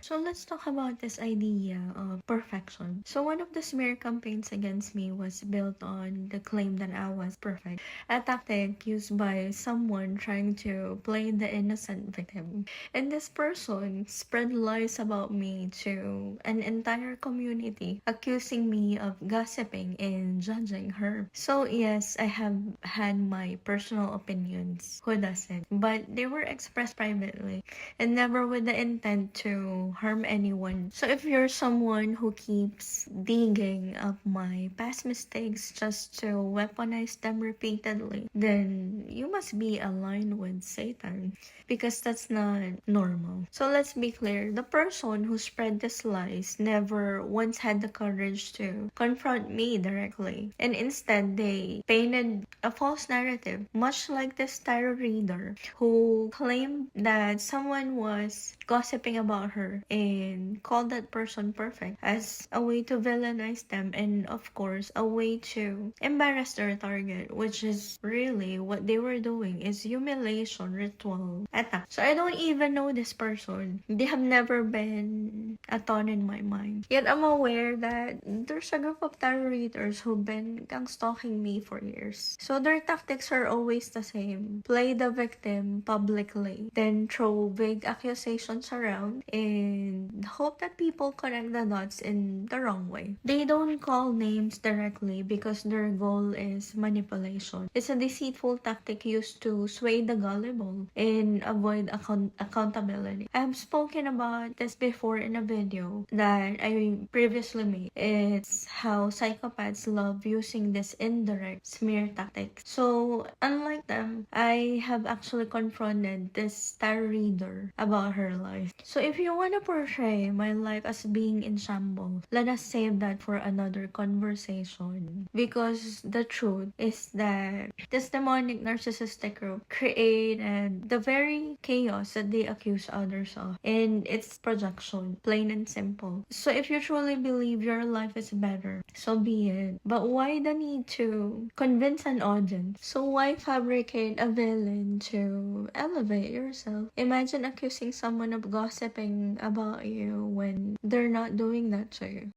So let's talk about this idea of perfection. So one of the smear campaigns against me was built on the claim that I was perfect, a tactic used by someone trying to play the innocent victim. And this person spread lies about me to an entire community, accusing me of gossiping and judging her. So yes, I have had my personal opinions. Who doesn't? But they were expressed privately and never with the intent to harm anyone. So if you're someone who keeps digging up my past mistakes just to weaponize them repeatedly, then you must be aligned with Satan, because that's not normal. So let's be clear, the person who spread these lies never once had the courage to confront me directly, and instead they painted a false narrative, much like this tarot reader who claimed that someone was gossiping about her and called that person perfect as a way to villainize them, and of course a way to embarrass their target, which is really what they were doing, is humiliation ritual attack. So I don't even know this person. They have never been a thought in my mind. Yet I'm aware that there's a group of tarot readers who've been stalking me for years. So their tactics are always the same. Play the victim publicly, then throw vague accusations around and hope that people connect the dots in the wrong way. They don't call names directly because their goal is manipulation. It's a deceitful tactic used to sway the gullible and avoid accountability. I have spoken about this before in a video that I previously made. It's how psychopaths love using this indirect smear tactics. So unlike them, I have actually confronted this star reader about her life. So if you want to portray my life as being in shambles, let us save that for another conversation. Because the truth is that this demonic narcissistic group created the very chaos that they accuse others of. And it's projection, plain and simple. So if you truly believe your life is better, so be it. But why the need to convince an audience? So why fabricate a villain to elevate yourself? Imagine accusing someone of gossiping about you when they're not doing that to you.